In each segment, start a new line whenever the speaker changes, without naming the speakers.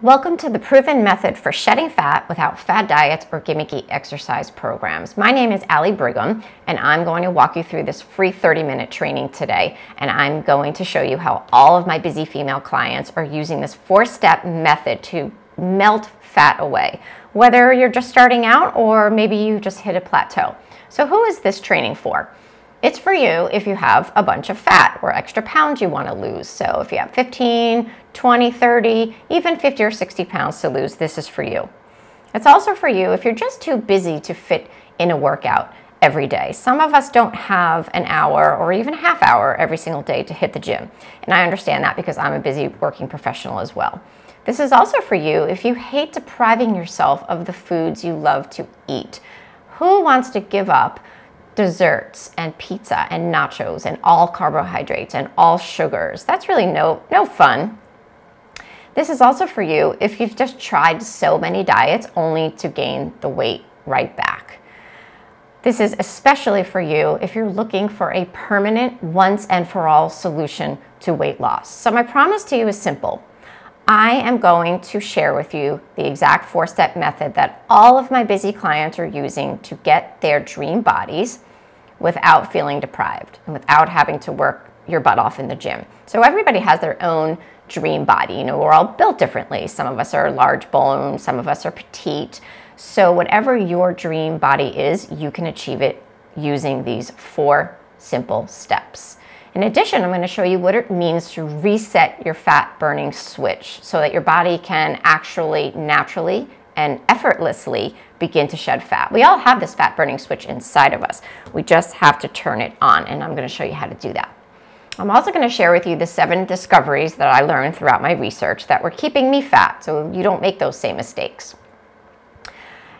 Welcome to the proven method for shedding fat without fad diets or gimmicky exercise programs. My name is Allie Brigham, and I'm going to walk you through this free 30-minute training today, and I'm going to show you how all of my busy female clients are using this 4-step method to melt fat away, whether you're just starting out or maybe you just hit a plateau. So who is this training for? It's for you if you have a bunch of fat or extra pounds you want to lose. So if you have 15, 20, 30, even 50 or 60 pounds to lose, this is for you. It's also for you if you're just too busy to fit in a workout every day. Some of us don't have an hour or even a half hour every single day to hit the gym. And I understand that because I'm a busy working professional as well. This is also for you if you hate depriving yourself of the foods you love to eat. Who wants to give up desserts and pizza and nachos and all carbohydrates and all sugars? That's really no fun. This is also for you if you've just tried so many diets only to gain the weight right back. This is especially for you if you're looking for a permanent once and for all solution to weight loss. So my promise to you is simple. I am going to share with you the exact 4-step method that all of my busy clients are using to get their dream bodies without feeling deprived and without having to work your butt off in the gym. So everybody has their own dream body. You know, we're all built differently. Some of us are large boned, some of us are petite. So whatever your dream body is, you can achieve it using these 4 simple steps. In addition, I'm going to show you what it means to reset your fat burning switch so that your body can actually naturally and effortlessly begin to shed fat. We all have this fat burning switch inside of us. We just have to turn it on, and I'm going to show you how to do that. I'm also going to share with you the 7 discoveries that I learned throughout my research that were keeping me fat, so you don't make those same mistakes.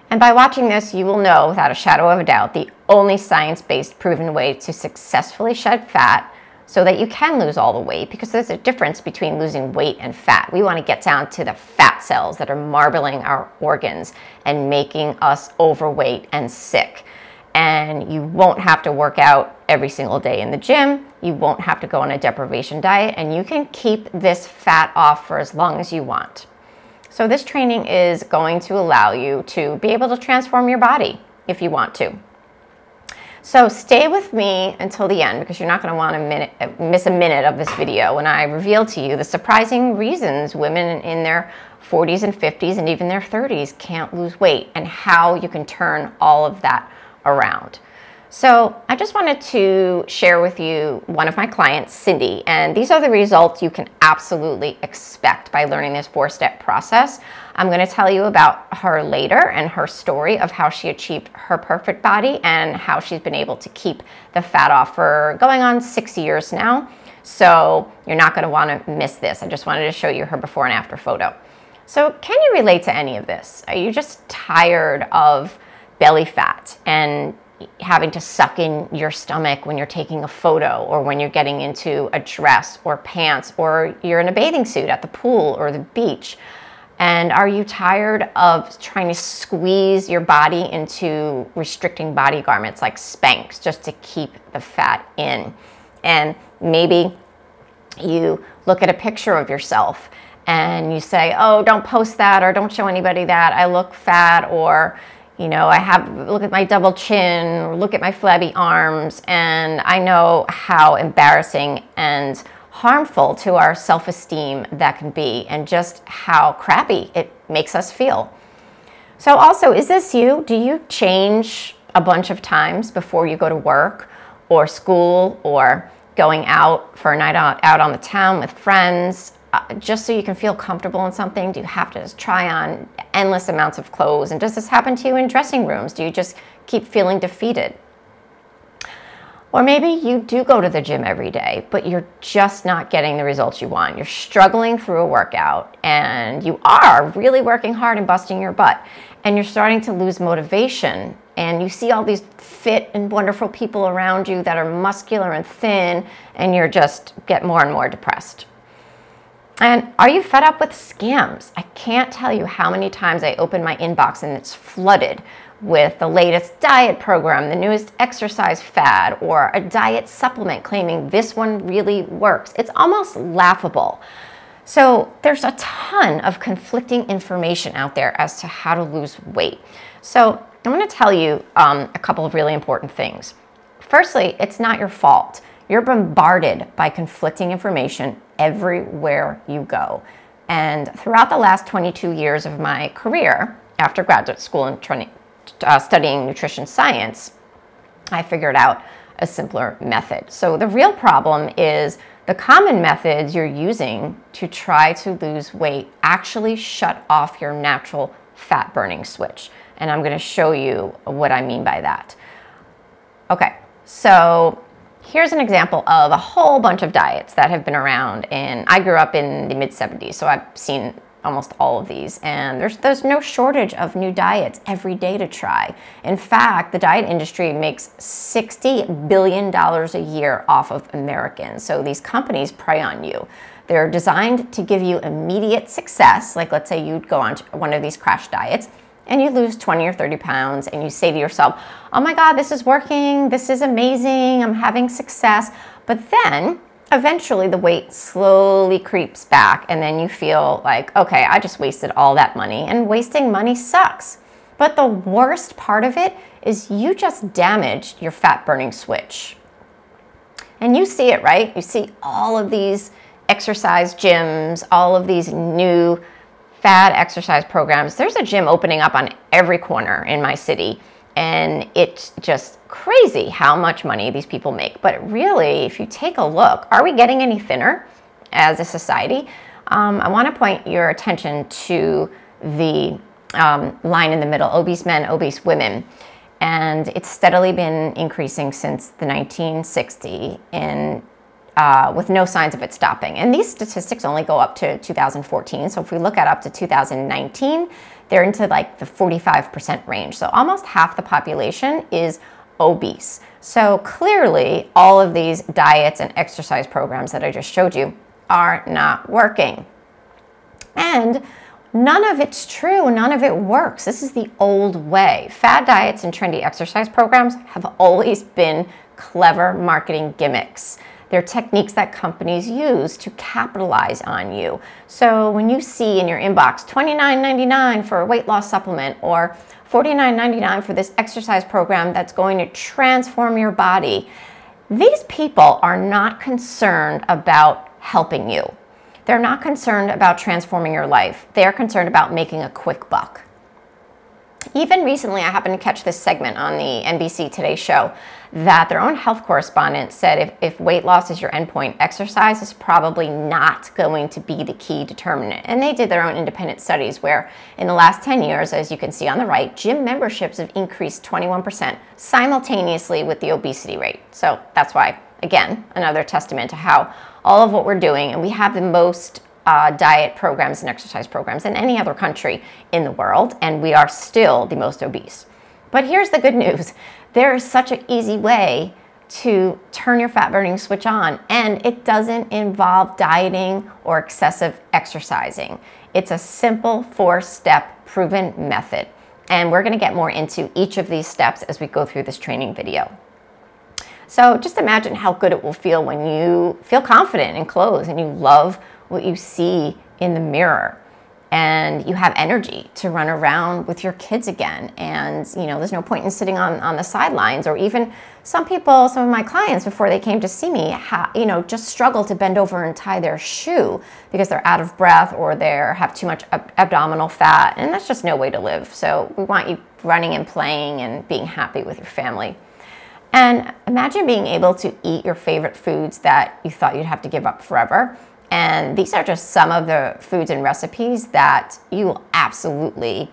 And by watching this, you will know without a shadow of a doubt the only science-based proven way to successfully shed fat so that you can lose all the weight, because there's a difference between losing weight and fat. We want to get down to the fat cells that are marbling our organs and making us overweight and sick. And you won't have to work out every single day in the gym. You won't have to go on a deprivation diet, and you can keep this fat off for as long as you want. So this training is going to allow you to be able to transform your body if you want to. So stay with me until the end, because you're not going to want to miss a minute of this video when I reveal to you the surprising reasons women in their 40s and 50s and even their 30s can't lose weight, and how you can turn all of that around. So I just wanted to share with you one of my clients, Cindy, and these are the results you can absolutely expect by learning this 4-step process. I'm going to tell you about her later and her story of how she achieved her perfect body and how she's been able to keep the fat off for going on 6 years now. So you're not going to want to miss this. I just wanted to show you her before and after photo. So can you relate to any of this? Are you just tired of belly fat and having to suck in your stomach when you're taking a photo, or when you're getting into a dress or pants, or you're in a bathing suit at the pool or the beach? And are you tired of trying to squeeze your body into restricting body garments like Spanx just to keep the fat in? And maybe you look at a picture of yourself and you say, oh, don't post that, or don't show anybody that, I look fat, or you know, look at my double chin, or look at my flabby arms, and I know how embarrassing and harmful to our self-esteem that can be, and just how crappy it makes us feel. So also, is this you? Do you change a bunch of times before you go to work or school, or going out for a night out on the town with friends? Just so you can feel comfortable in something? Do you have to just try on endless amounts of clothes? And does this happen to you in dressing rooms? Do you just keep feeling defeated? Or maybe you do go to the gym every day, but you're just not getting the results you want. You're struggling through a workout, and you are really working hard and busting your butt, and you're starting to lose motivation, and you see all these fit and wonderful people around you that are muscular and thin, and you're just get more and more depressed. And are you fed up with scams? I can't tell you how many times I open my inbox and it's flooded with the latest diet program, the newest exercise fad, or a diet supplement claiming this one really works. It's almost laughable. So there's a ton of conflicting information out there as to how to lose weight. So I'm going to tell you a couple of really important things. Firstly, it's not your fault. You're bombarded by conflicting information everywhere you go. And throughout the last 22 years of my career, after graduate school and studying nutrition science, I figured out a simpler method. So the real problem is the common methods you're using to try to lose weight actually shut off your natural fat burning switch. And I'm going to show you what I mean by that. Okay, so here's an example of a whole bunch of diets that have been around, and I grew up in the mid-70s, so I've seen almost all of these, and there's no shortage of new diets every day to try. In fact, the diet industry makes $60 billion a year off of Americans, so these companies prey on you. They're designed to give you immediate success, like let's say you'd go on to one of these crash diets, and you lose 20 or 30 pounds, and you say to yourself, oh my God, this is working, this is amazing, I'm having success. But then eventually the weight slowly creeps back, and then you feel like, okay, I just wasted all that money, and wasting money sucks. But the worst part of it is you just damaged your fat burning switch. And you see it, right? You see all of these exercise gyms, all of these new fad exercise programs. There's a gym opening up on every corner in my city, and it's just crazy how much money these people make. But really, if you take a look, are we getting any thinner as a society? I want to point your attention to the line in the middle, obese men, obese women. And it's steadily been increasing since the 1960s, and with no signs of it stopping. And these statistics only go up to 2014. So if we look at up to 2019, they're into like the 45% range. So almost half the population is obese. So clearly all of these diets and exercise programs that I just showed you are not working. And none of it's true. None of it works. This is the old way. Fad diets and trendy exercise programs have always been clever marketing gimmicks. They're techniques that companies use to capitalize on you. So when you see in your inbox $29.99 for a weight loss supplement or $49.99 for this exercise program that's going to transform your body, these people are not concerned about helping you. They're not concerned about transforming your life. They're concerned about making a quick buck. Even recently, I happened to catch this segment on the NBC Today show that their own health correspondent said if weight loss is your endpoint, exercise is probably not going to be the key determinant. And they did their own independent studies where in the last 10 years, as you can see on the right, gym memberships have increased 21% simultaneously with the obesity rate. So that's why, again, another testament to how all of what we're doing, and we have the most diet programs and exercise programs than any other country in the world, and we are still the most obese. But here's the good news. There is such an easy way to turn your fat burning switch on, and it doesn't involve dieting or excessive exercising. It's a simple 4-step proven method, and we're going to get more into each of these steps as we go through this training video. So just imagine how good it will feel when you feel confident in clothes and you love what you see in the mirror, and you have energy to run around with your kids again. And there's no point in sitting on the sidelines, or even some people, some of my clients before they came to see me, just struggle to bend over and tie their shoe because they're out of breath or they have too much abdominal fat, and that's just no way to live. So we want you running and playing and being happy with your family. And imagine being able to eat your favorite foods that you thought you'd have to give up forever. And these are just some of the foods and recipes that you will absolutely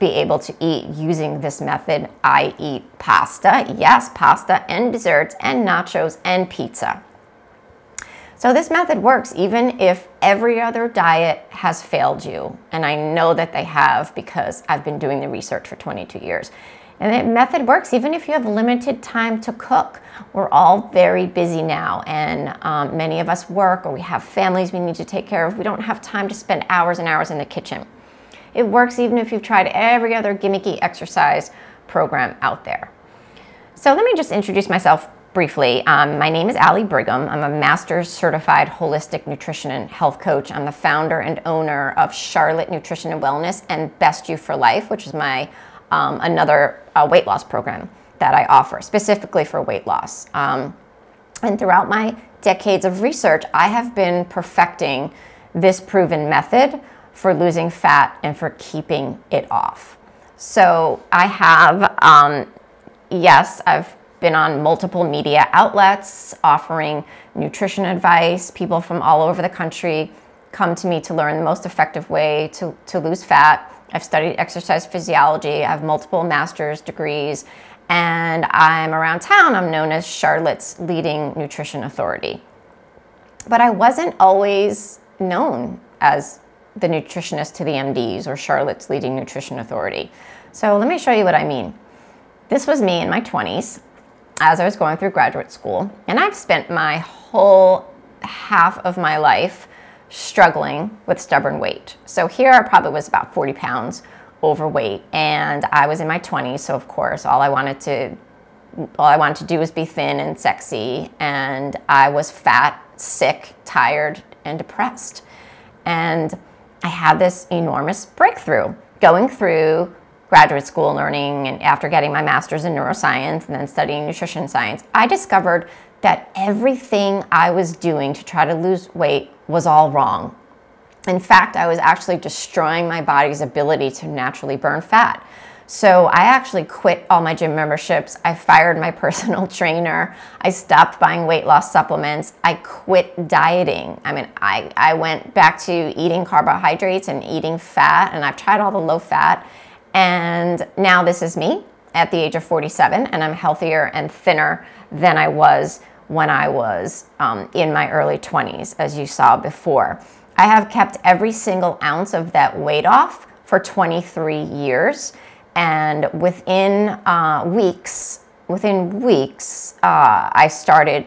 be able to eat using this method. I eat pasta, yes, pasta and desserts and nachos and pizza. So this method works even if every other diet has failed you. And I know that they have because I've been doing the research for 22 years. And the method works even if you have limited time to cook. We're all very busy now, and many of us work, or we have families we need to take care of. We don't have time to spend hours and hours in the kitchen. It works even if you've tried every other gimmicky exercise program out there. So let me just introduce myself briefly, my name is Allie Brigham. I'm a master's certified holistic nutrition and health coach. I'm the founder and owner of Charlotte Nutrition and Wellness and Best You for Life, which is my another weight loss program that I offer specifically for weight loss. And throughout my decades of research, I have been perfecting this proven method for losing fat and for keeping it off. So I have, yes, I've been on multiple media outlets offering nutrition advice. People from all over the country come to me to learn the most effective way to lose fat. I've studied exercise physiology. I have multiple master's degrees, and I'm around town. I'm known as Charlotte's leading nutrition authority. But I wasn't always known as the nutritionist to the MDs or Charlotte's leading nutrition authority. So let me show you what I mean. This was me in my 20s as I was going through graduate school, and I've spent my whole half of my life struggling with stubborn weight. So here I probably was about 40 pounds overweight, and I was in my 20s, so of course all I wanted to do was be thin and sexy, and I was fat, sick, tired, and depressed. And I had this enormous breakthrough going through graduate school learning, and after getting my master's in neuroscience and then studying nutrition science, I discovered that everything I was doing to try to lose weight was all wrong. In fact, I was actually destroying my body's ability to naturally burn fat. So I actually quit all my gym memberships. I fired my personal trainer. I stopped buying weight loss supplements. I quit dieting. I mean, I went back to eating carbohydrates and eating fat, and I've tried all the low fat. And now this is me at the age of 47, and I'm healthier and thinner than I was when I was in my early 20s, as you saw before. I have kept every single ounce of that weight off for 23 years. And within weeks, the fat started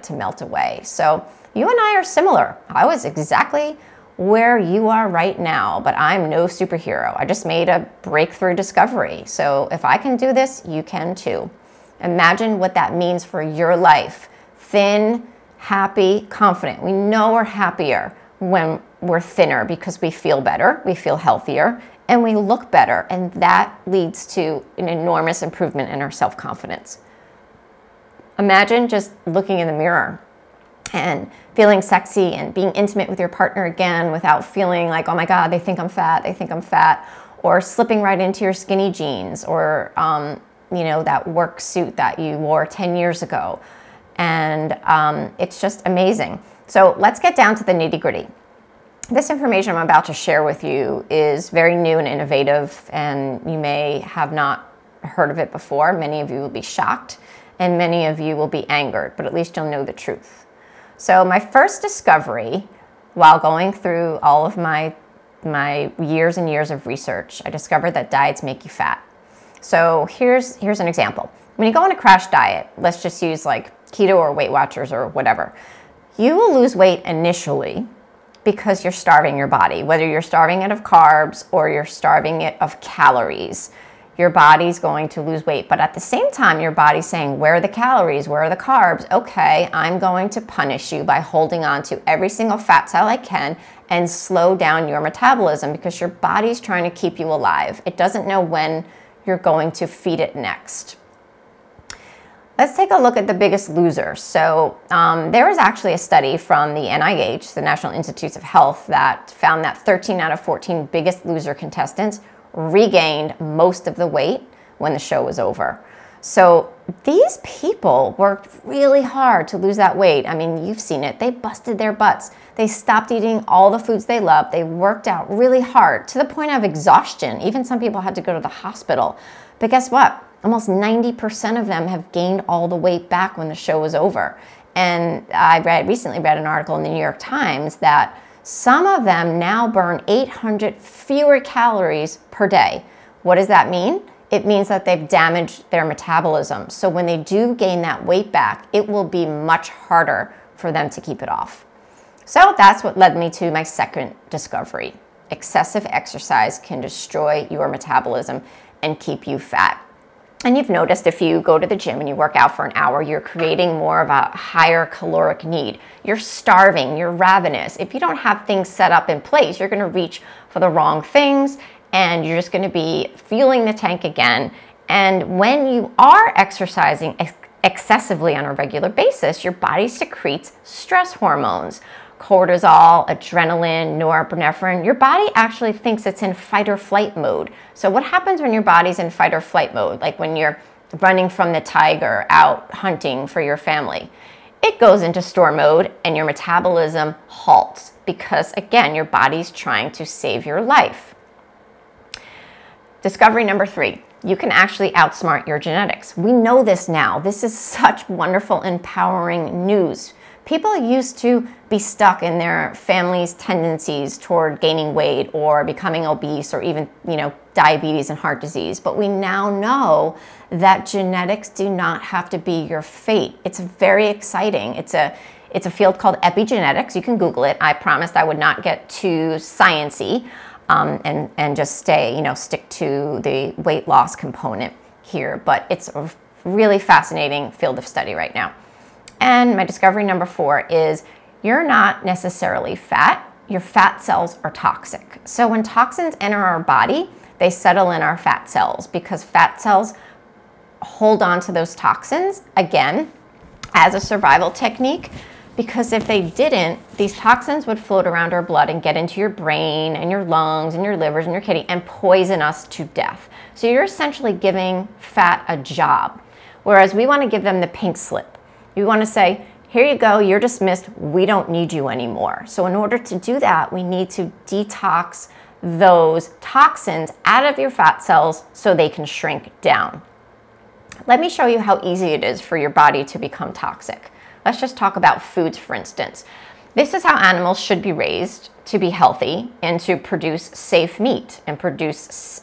to melt away. So you and I are similar. I was exactly where you are right now, but I'm no superhero. I just made a breakthrough discovery. So if I can do this, you can too. Imagine what that means for your life. Thin, happy, confident. We know we're happier when we're thinner because we feel better, we feel healthier, and we look better. And that leads to an enormous improvement in our self-confidence. Imagine just looking in the mirror and feeling sexy and being intimate with your partner again without feeling like, oh my God, they think I'm fat, or slipping right into your skinny jeans, or that work suit that you wore 10 years ago. And it's just amazing. So let's get down to the nitty-gritty. This information I'm about to share with you is very new and innovative, and you may have not heard of it before. Many of you will be shocked, and many of you will be angered, but at least you'll know the truth. So my first discovery, while going through all of my years and years of research, I discovered that diets make you fat. So here's an example. When you go on a crash diet, let's just use like keto or Weight Watchers or whatever, you will lose weight initially because you're starving your body, whether you're starving it of carbs or you're starving it of calories. Your body's going to lose weight, but at the same time, your body's saying, where are the calories? Where are the carbs? Okay, I'm going to punish you by holding on to every single fat cell I can and slow down your metabolism because your body's trying to keep you alive. It doesn't know when you're going to feed it next. Let's take a look at the biggest losers. So there was actually a study from the NIH, the National Institutes of Health, that found that 13 out of 14 biggest loser contestants regained most of the weight when the show was over. So these people worked really hard to lose that weight. I mean, you've seen it. They busted their butts. They stopped eating all the foods they loved. They worked out really hard to the point of exhaustion. Even some people had to go to the hospital. But guess what? Almost 90% of them have gained all the weight back when the show was over. And I recently read an article in the New York Times that some of them now burn 800 fewer calories per day. What does that mean? It means that they've damaged their metabolism. So when they do gain that weight back, it will be much harder for them to keep it off. So that's what led me to my second discovery. Excessive exercise can destroy your metabolism and keep you fat. And you've noticed if you go to the gym and you work out for an hour, you're creating more of a higher caloric need. You're starving, you're ravenous. If you don't have things set up in place, you're gonna reach for the wrong things and you're just gonna be fueling the tank again. And when you are exercising excessively on a regular basis, your body secretes stress hormones. Cortisol, adrenaline, norepinephrine. Your body actually thinks it's in fight or flight mode. So what happens when your body's in fight or flight mode? Like when you're running from the tiger out hunting for your family. It goes into store mode and your metabolism halts because, again, your body's trying to save your life. Discovery number 3. You can actually outsmart your genetics. We know this now. This is such wonderful, empowering news. People used to be stuck in their family's tendencies toward gaining weight or becoming obese or even, diabetes and heart disease. But we now know that genetics do not have to be your fate. It's very exciting. It's a field called epigenetics. You can Google it. I promised I would not get too sciencey and just stick to the weight loss component here. But it's a really fascinating field of study right now. And my discovery number 4 is you're not necessarily fat. Your fat cells are toxic. So when toxins enter our body, they settle in our fat cells because fat cells hold on to those toxins, again, as a survival technique. Because if they didn't, these toxins would float around our blood and get into your brain and your lungs and your livers and your kidney and poison us to death. So you're essentially giving fat a job. Whereas we want to give them the pink slip. You want to say, here you go, you're dismissed, we don't need you anymore. So in order to do that, we need to detox those toxins out of your fat cells so they can shrink down. Let me show you how easy it is for your body to become toxic. Let's just talk about foods, for instance. This is how animals should be raised to be healthy and to produce safe meat and produce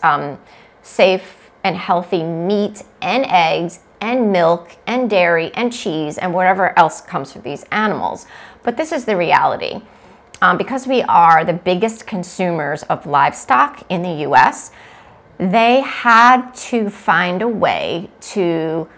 safe and healthy meat and eggs and milk and dairy and cheese and whatever else comes from these animals. But this is the reality. Because we are the biggest consumers of livestock in the US, they had to find a way to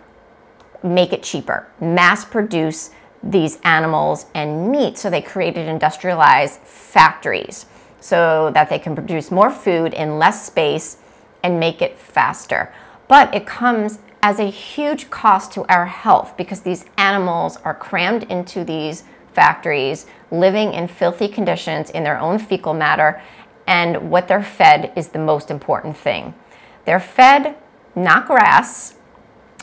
make it cheaper, mass produce these animals and meat. So they created industrialized factories so that they can produce more food in less space and make it faster. But it comes as a huge cost to our health because these animals are crammed into these factories, living in filthy conditions in their own fecal matter, and what they're fed is the most important thing. They're fed not grass.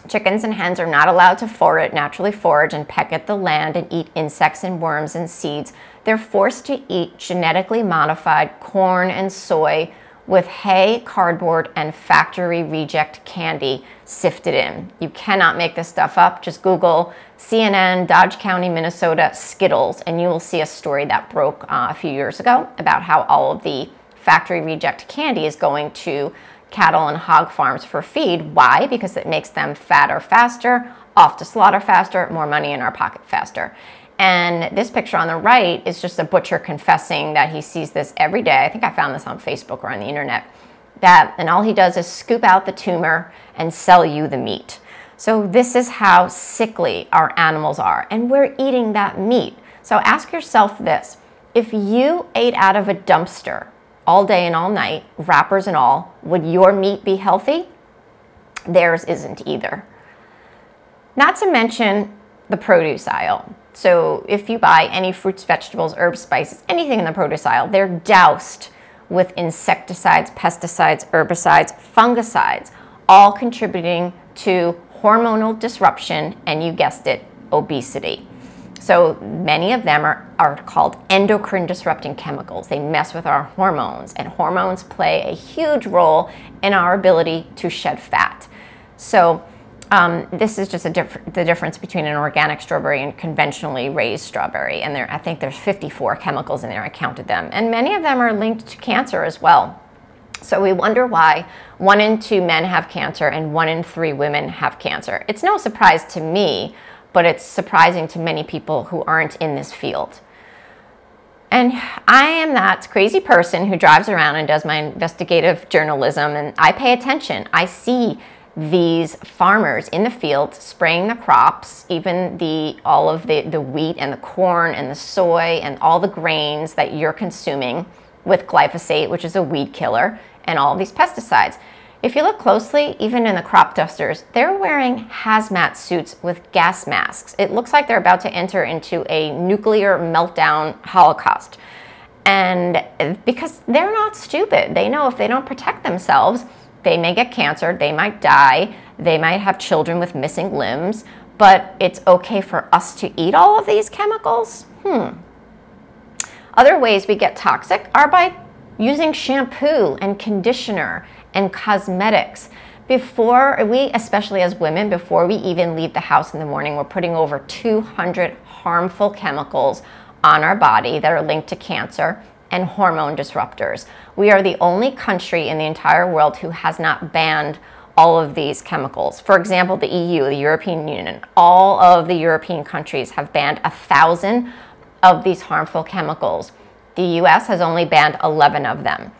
Chickens and hens are not allowed to naturally forage and peck at the land and eat insects and worms and seeds. They're forced to eat genetically modified corn and soy with hay, cardboard, and factory reject candy sifted in. You cannot make this stuff up. Just Google CNN, Dodge County, Minnesota, Skittles, and you will see a story that broke a few years ago about how all of the factory reject candy is going to cattle and hog farms for feed. Why? Because it makes them fatter faster, off to slaughter faster, more money in our pocket faster. And this picture on the right is just a butcher confessing that he sees this every day. I think I found this on Facebook or on the internet. And all he does is scoop out the tumor and sell you the meat. So this is how sickly our animals are. And we're eating that meat. So ask yourself this. If you ate out of a dumpster all day and all night, wrappers and all, would your meat be healthy? Theirs isn't either. Not to mention the produce aisle. So if you buy any fruits, vegetables, herbs, spices, anything in the produce aisle, they're doused with insecticides, pesticides, herbicides, fungicides, all contributing to hormonal disruption and, you guessed it, obesity. So many of them are called endocrine disrupting chemicals. They mess with our hormones, and hormones play a huge role in our ability to shed fat. So this is just the difference between an organic strawberry and conventionally raised strawberry. And I think there's 54 chemicals in there, I counted them. And many of them are linked to cancer as well. So we wonder why 1 in 2 men have cancer and 1 in 3 women have cancer. It's no surprise to me, but it's surprising to many people who aren't in this field. And I am that crazy person who drives around and does my investigative journalism, and I pay attention. I see these farmers in the field spraying the crops, even all of the wheat and the corn and the soy and all the grains that you're consuming with glyphosate, which is a weed killer, and all of these pesticides. If you look closely, even in the crop dusters, they're wearing hazmat suits with gas masks. It looks like they're about to enter into a nuclear meltdown holocaust. And because they're not stupid, they know if they don't protect themselves, they may get cancer, they might die, they might have children with missing limbs, but it's okay for us to eat all of these chemicals? Other ways we get toxic are by using shampoo and conditioner and cosmetics. Before we, especially as women, before we even leave the house in the morning, we're putting over 200 harmful chemicals on our body that are linked to cancer and hormone disruptors. We are the only country in the entire world who has not banned all of these chemicals. For example, the EU, the European Union, all of the European countries have banned 1,000 of these harmful chemicals. The US has only banned 11 of them.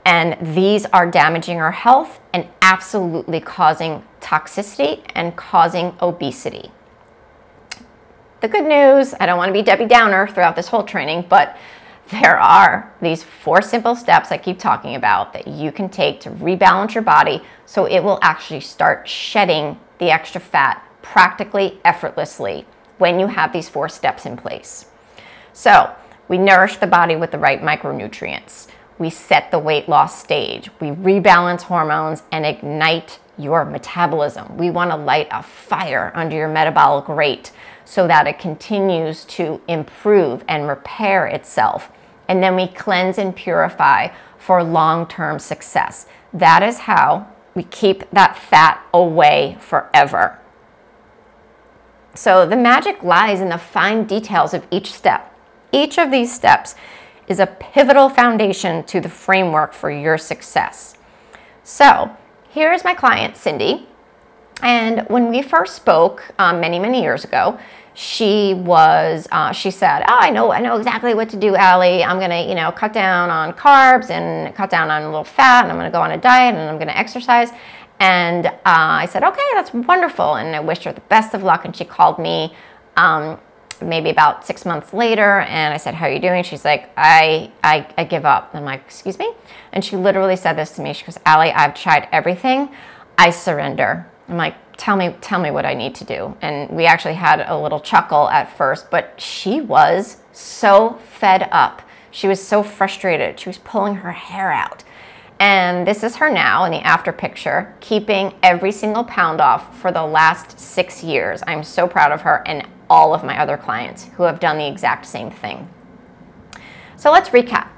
And these are damaging our health and absolutely causing toxicity and causing obesity. The good news, I don't want to be Debbie Downer throughout this whole training, but there are these 4 simple steps I keep talking about that you can take to rebalance your body so it will actually start shedding the extra fat practically effortlessly when you have these 4 steps in place. So we nourish the body with the right micronutrients. We set the weight loss stage. We rebalance hormones and ignite your metabolism. We want to light a fire under your metabolic rate so that it continues to improve and repair itself. And then we cleanse and purify for long-term success. That is how we keep that fat away forever. So the magic lies in the fine details of each step. Each of these steps is a pivotal foundation to the framework for your success. So here's my client, Cindy. And when we first spoke many years ago, she said, oh, I know exactly what to do, Allie. I'm gonna, cut down on carbs and cut down on a little fat, and I'm gonna go on a diet, and I'm gonna exercise. And I said, okay, that's wonderful. And I wished her the best of luck. And she called me maybe about 6 months later, and I said, how are you doing? She's like, I give up. I'm like, excuse me? And she literally said this to me. She goes, Allie, I've tried everything. I surrender. I'm like, tell me what I need to do. And we actually had a little chuckle at first, but she was so fed up. She was so frustrated. She was pulling her hair out. And this is her now in the after picture, keeping every single pound off for the last 6 years. I'm so proud of her and all of my other clients who have done the exact same thing. So let's recap.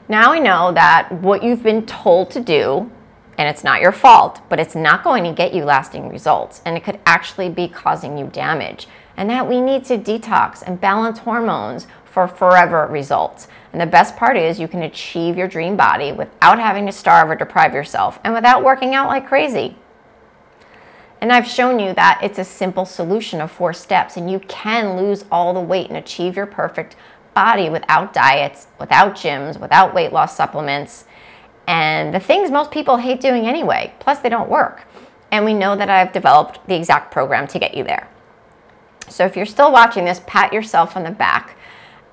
Now we know that what you've been told to do, and it's not your fault, but it's not going to get you lasting results, and it could actually be causing you damage, and that we need to detox and balance hormones for forever results. And the best part is you can achieve your dream body without having to starve or deprive yourself and without working out like crazy. And I've shown you that it's a simple solution of 4 steps, and you can lose all the weight and achieve your perfect body without diets, without gyms, without weight loss supplements, and the things most people hate doing anyway. Plus, they don't work. And we know that I've developed the exact program to get you there. So if you're still watching this, pat yourself on the back.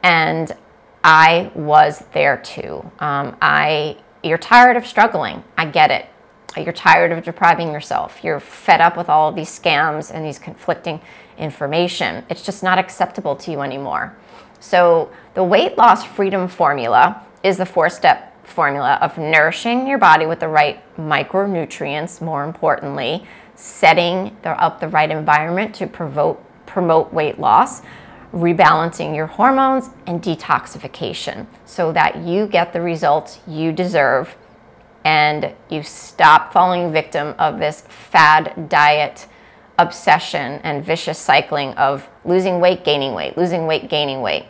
And I was there too. You're tired of struggling. I get it. You're tired of depriving yourself. You're fed up with all of these scams and these conflicting information. It's just not acceptable to you anymore. So the weight loss freedom formula is the 4-step formula of nourishing your body with the right micronutrients, more importantly, setting up the right environment to promote weight loss, rebalancing your hormones, and detoxification so that you get the results you deserve and you stop falling victim of this fad diet obsession and vicious cycling of losing weight, gaining weight, losing weight, gaining weight.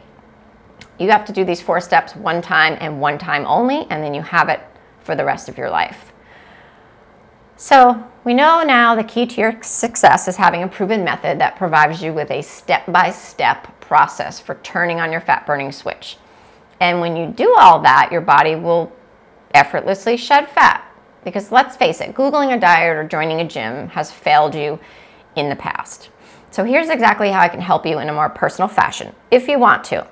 You have to do these 4 steps one time and one time only, and then you have it for the rest of your life. So we know now the key to your success is having a proven method that provides you with a step-by-step process for turning on your fat-burning switch. And when you do all that, your body will effortlessly shed fat. Because let's face it, Googling a diet or joining a gym has failed you in the past. So here's exactly how I can help you in a more personal fashion, if you want to.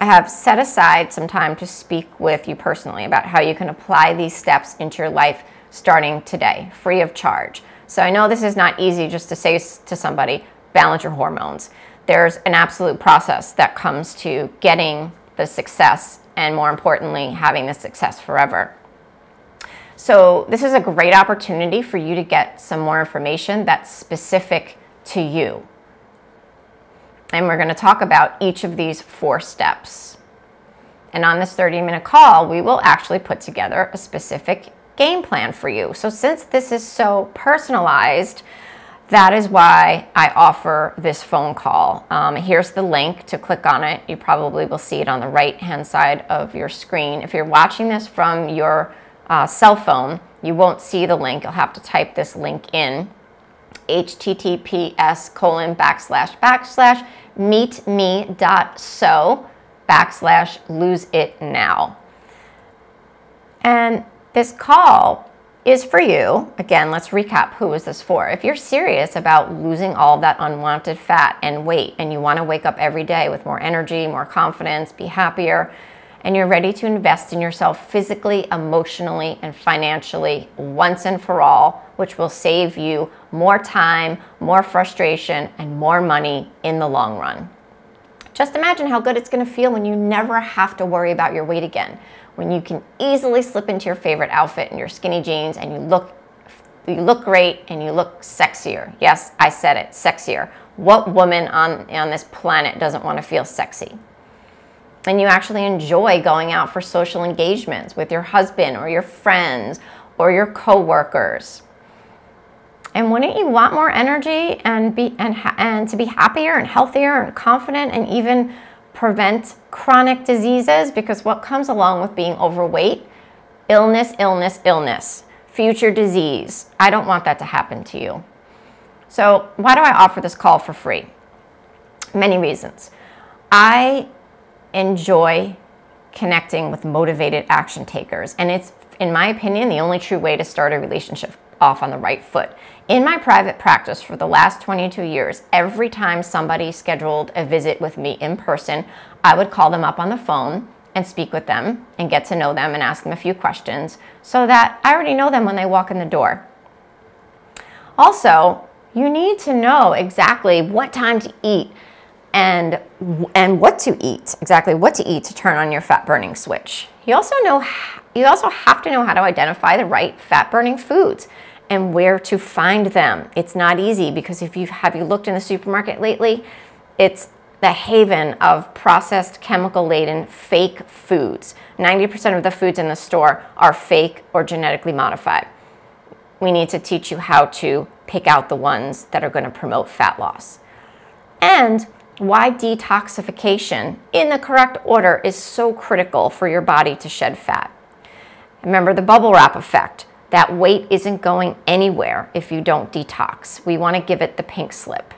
I have set aside some time to speak with you personally about how you can apply these steps into your life starting today, free of charge. So I know this is not easy just to say to somebody, balance your hormones. There's an absolute process that comes to getting the success and, more importantly, having the success forever. So this is a great opportunity for you to get some more information that's specific to you. And we're going to talk about each of these 4 steps. And on this 30-minute call, we will actually put together a specific game plan for you. So since this is so personalized, that is why I offer this phone call. Here's the link to click on it. You probably will see it on the right-hand side of your screen. If you're watching this from your cell phone, you won't see the link. You'll have to type this link in, https://meetme.so/lose-it-now. And this call is for you. Again, let's recap, who is this for? If you're serious about losing all that unwanted fat and weight, and you want to wake up every day with more energy, more confidence, be happier, and you're ready to invest in yourself physically, emotionally, and financially once and for all, which will save you more time, more frustration, and more money in the long run. Just imagine how good it's going to feel when you never have to worry about your weight again, when you can easily slip into your favorite outfit and your skinny jeans and you look great and you look sexier. Yes, I said it, sexier. What woman on this planet doesn't want to feel sexy? And you actually enjoy going out for social engagements with your husband or your friends or your coworkers. And wouldn't you want more energy and to be happier and healthier and confident and even prevent chronic diseases? Because what comes along with being overweight? Illness, illness, illness, future disease. I don't want that to happen to you. So why do I offer this call for free? Many reasons. I enjoy connecting with motivated action takers, and it's, in my opinion, the only true way to start a relationship off on the right foot. In my private practice for the last 22 years, every time somebody scheduled a visit with me in person, I would call them up on the phone and speak with them and get to know them and ask them a few questions so that I already know them when they walk in the door. Also, you need to know exactly what time to eat and what to eat, exactly what to eat to turn on your fat burning switch. You also have to know how to identify the right fat burning foods and where to find them. It's not easy because have you looked in the supermarket lately? It's the haven of processed, chemical-laden fake foods. 90% of the foods in the store are fake or genetically modified. We need to teach you how to pick out the ones that are going to promote fat loss. And why detoxification in the correct order is so critical for your body to shed fat. Remember the bubble wrap effect. That weight isn't going anywhere if you don't detox. We want to give it the pink slip.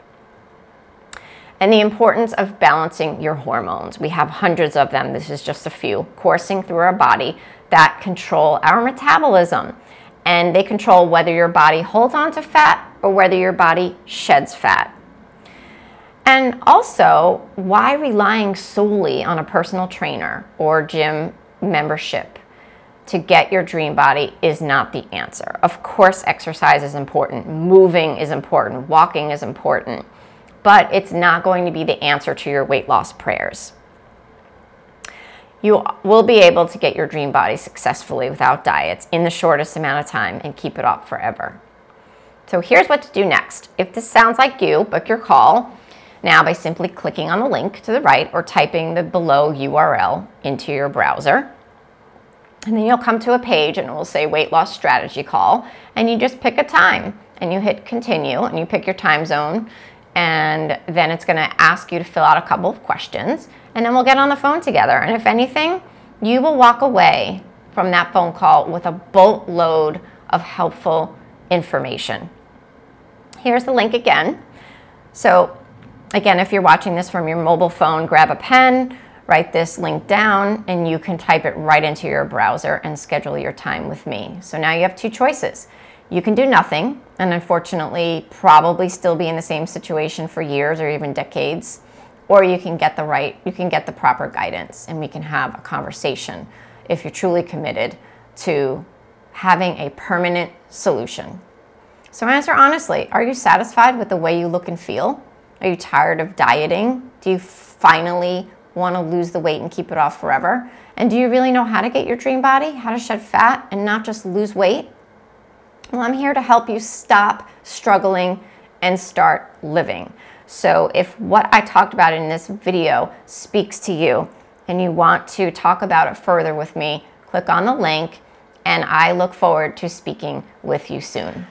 And the importance of balancing your hormones. We have hundreds of them. This is just a few coursing through our body that control our metabolism. And they control whether your body holds on to fat or whether your body sheds fat. And also, why relying solely on a personal trainer or gym membership to get your dream body is not the answer. Of course, exercise is important, moving is important, walking is important, but it's not going to be the answer to your weight loss prayers. You will be able to get your dream body successfully without diets in the shortest amount of time and keep it off forever. So here's what to do next. If this sounds like you, book your call now by simply clicking on the link to the right or typing the below URL into your browser. And then you'll come to a page and it will say weight loss strategy call, and you just pick a time and you hit continue and you pick your time zone, and then it's going to ask you to fill out a couple of questions, and then we'll get on the phone together. And if anything, you will walk away from that phone call with a boatload of helpful information. Here's the link again. So again, if you're watching this from your mobile phone, grab a pen, write this link down and you can type it right into your browser and schedule your time with me. So now you have two choices. You can do nothing and unfortunately probably still be in the same situation for years or even decades, or you can get the proper guidance and we can have a conversation if you're truly committed to having a permanent solution. So answer honestly, are you satisfied with the way you look and feel? Are you tired of dieting? Do you finally want to lose the weight and keep it off forever? And do you really know how to get your dream body, how to shed fat and not just lose weight? Well, I'm here to help you stop struggling and start living. So if what I talked about in this video speaks to you and you want to talk about it further with me, click on the link and I look forward to speaking with you soon.